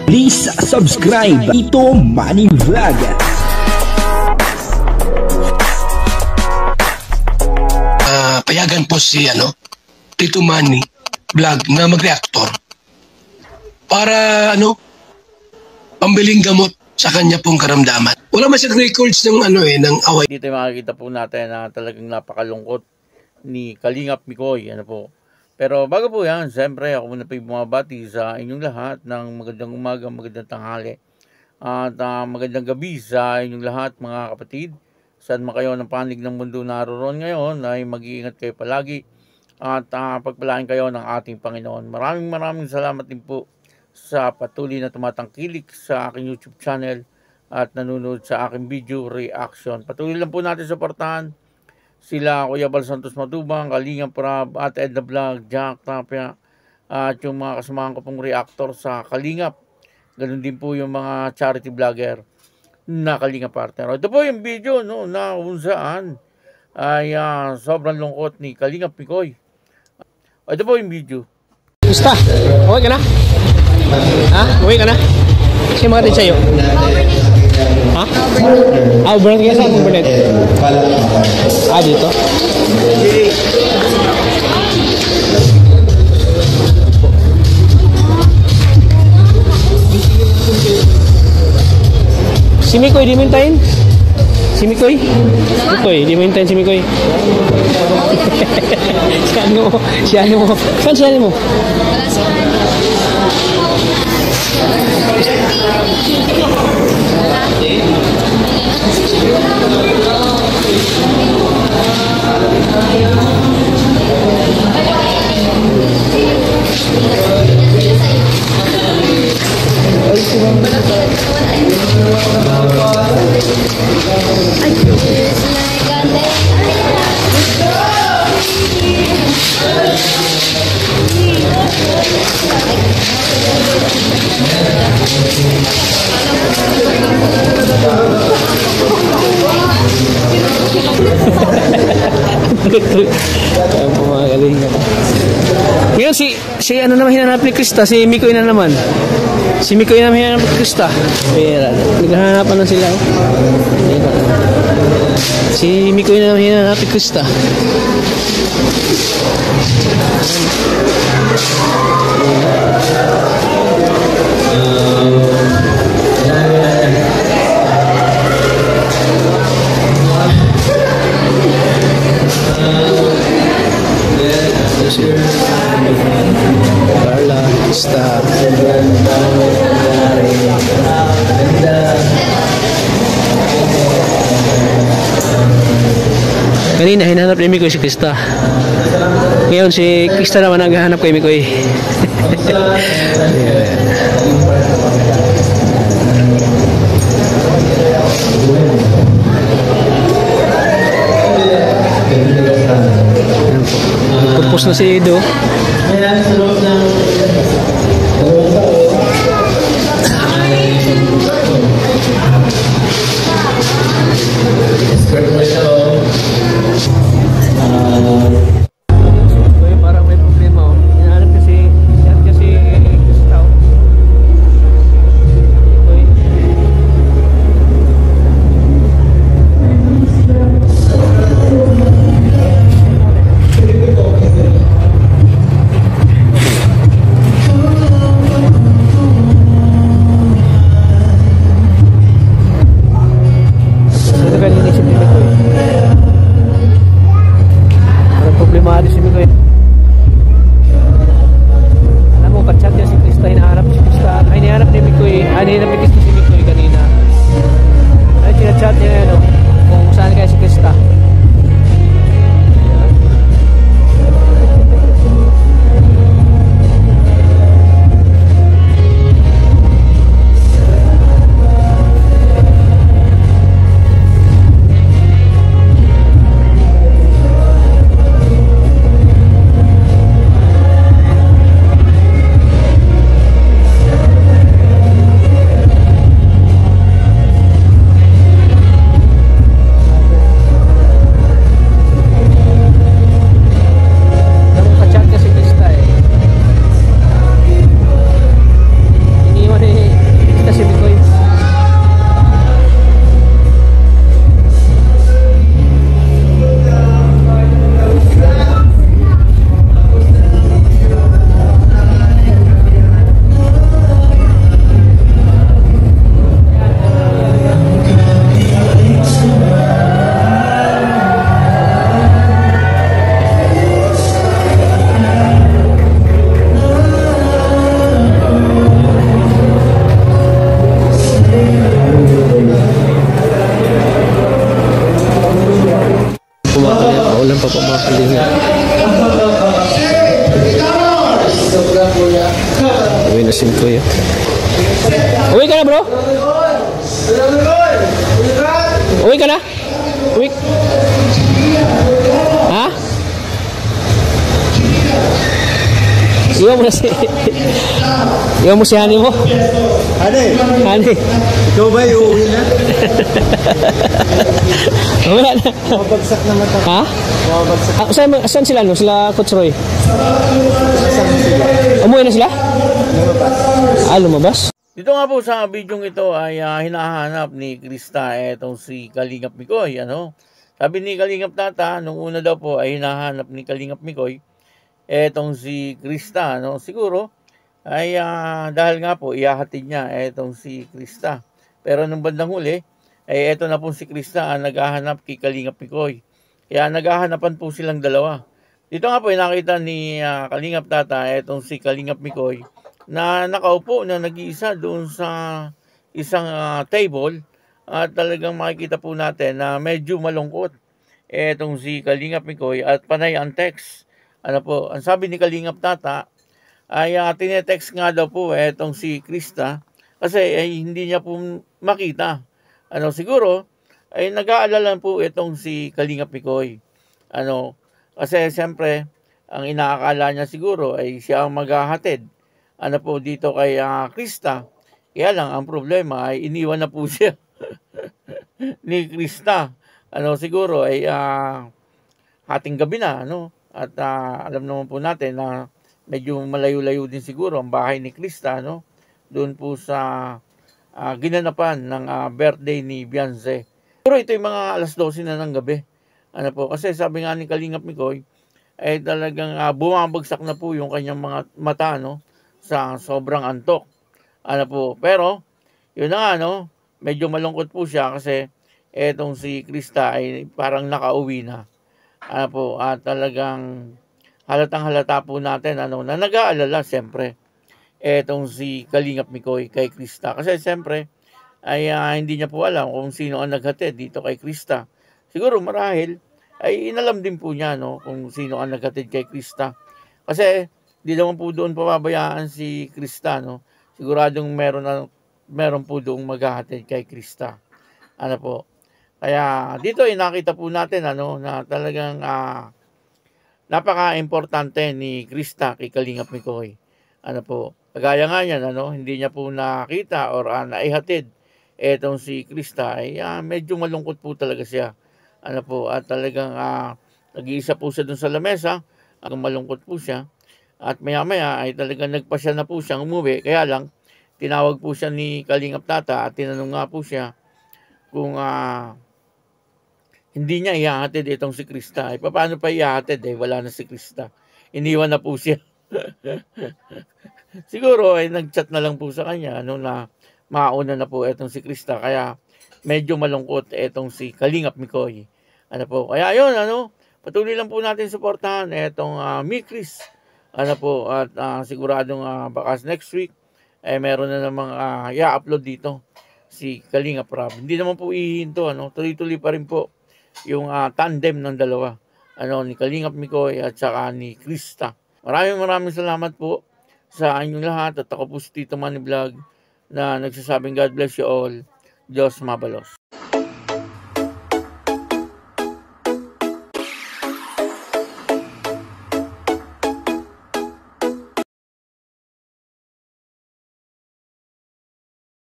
Please subscribe Tito Manny Vlog. Payagan po si Tito Manny Vlog na mag-reactor para pambiling gamot sa kanya pong karamdaman. Wala masyadong records ng ng away. Dito makikita po natin na talagang napakalungkot ni Kalingap Mikoy. Pero bago po yan, siyempre ako muna po yung bumabati sa inyong lahat ng magandang umaga, magandang tanghali at magandang gabi sa inyong lahat mga kapatid. Saan man kayo ng panig ng mundo naroon ngayon ay mag-iingat kayo palagi at pagpalain kayo ng ating Panginoon. Maraming salamat din po sa patuloy na tumatangkilik sa aking YouTube channel at nanonood sa aking video reaction. Patuloy lang po natin suportahan sila Kuya Bal Santos Matubang, Kalingap Rab, at Edna Vlog, Jack Tapia, at yung mga kasamahan ko pong reactor sa Kalingap. Ganun din po yung mga charity vlogger na Kalingap partner. Ito po yung video na kung saan ay sobrang lungkot ni Kalingap Mikoy. Ito po yung video. Gusta, okay ka na? Ha? Okay ka na? Kasi mga din sa'yo. Ha? Bernard ka saan? Bernard? Dito? Si Mikoy, di mo hintayin? Si Mikoy? Mikoy, di mo hintayin si Mikoy? Si ano mo? Saan si ano mo? Ngayon si ano naman hinanap ni Krista, si Mikoy na naman. Si Mikoy na hinanap ni Krista. Naghahanapan na sila. Si Mikoy na naman hinanap ni Krista. Carla, Krista. Kanina hinahanap ni Mikoy si Krista. Ngayon si Krista naman naghahanap kay Mikoy. Pupus na si Edo. Parang may problema. Hinahanap kasi Krista. Uwi ka na, bro? Uwi ka na? Uwi. Ha? Iwan mo na si... Iwan mo si Hani mo. Hani. Ikaw ba uuwi na? Wala na. Mabagsak naman ako. Ha? Mabagsak. Saan sila, no? Sila Coach Roy? Saan sila? Umuwi na sila? Lumabas. Lumabas? Dito nga po sa bidyong ito ay hinahanap ni Krista etong si Kalingap Mikoy. Ano? Sabi ni Kalingap Tata, nung una daw po ay hinahanap ni Kalingap Mikoy etong si Krista. No? Siguro ay dahil nga po ihahatid niya etong si Krista. Pero nung bandang huli ay eto na po si Krista ang naghahanap kay Kalingap Mikoy. Kaya naghahanapan po silang dalawa. Dito nga po nakita ni Kalingap Tata etong si Kalingap Mikoy na nakaupo na nag-iisa doon sa isang table at talagang makikita po natin na medyo malungkot etong si Kalingap Mikoy at panay ang text. Ano po, ang sabi ni Kalingap Tata ay tinetext nga daw po etong si Krista kasi ay hindi niya po makita. Ano siguro ay nag-aalala po itong si Kalingap Mikoy. Ano, kasi siyempre ang inaakala niya siguro ay siya ang maghahatid. Ano po dito kay Krista. Kaya lang ang problema ay iniwan na po siya ni Krista. Ano siguro ay hating gabi na, ano? At alam naman po natin na medyo malayo-layo din siguro ang bahay ni Krista, no? Doon po sa ginanapan ng birthday ni Beyonce. Pero ito yung mga alas 12 na ng gabi. Ano po, kasi sabi nga ni Kalingap Mikoy ay talagang bumabagsak na po yung kanyang mga mata, no? Sa sobrang antok. Ano po, pero yun na nga, no? Medyo malungkot po siya kasi etong si Krista ay parang nakauwi na. Ano po, at talagang halatang halata po natin ano, na nag-aalala siyempre etong si Kalingap Mikoy kay Krista. Kasi siyempre ay hindi niya po alam kung sino ang naghatid dito kay Krista. Siguro marahil ay inalam din po niya, no, kung sino ang naghatid kay Krista. Kasi di naman po doon pababayaan si Krista, no. Siguradong meron po doong maghahatid kay Krista. Ano po. Kaya dito ay nakita po natin ano na talagang napaka-importante ni Krista kay Kalingap Mikoy. Ano po. Kagaya nga yan, ano, hindi niya po nakita or naihatid etong si Krista ay medyo malungkot po talaga siya. Ano po, at talagang nag-iisa po siya dun sa lamesa, malungkot po siya. At maya-maya ay talagang nagpasya na po siyang umuwi. Kaya lang, tinawag po siya ni Kalingap Tata at tinanong nga po siya kung hindi niya ihahatid itong si Krista. Ay, paano pa ihahatid? Wala na si Krista. Iniwan na po siya. Siguro ay nag-chat na lang po sa kanya ano, na mauna na po itong si Krista. Kaya medyo malungkot itong si Kalingap Mikoy. Ano po? Kaya yun, ano, patuloy lang po natin suportahan itong Mikris. Ano po, at siguradong bakas next week ay meron na namang i-upload dito si Kalingap Rab. Hindi naman po ihinto, ano, tuloy-tuloy pa rin po yung tandem ng dalawa, ano, ni Kalingap Mikoy at saka ni Krista. Maraming salamat po sa inyong lahat at ako po si Tito Manny Vlog na nagsasabing God bless you all. Diyos mabalos.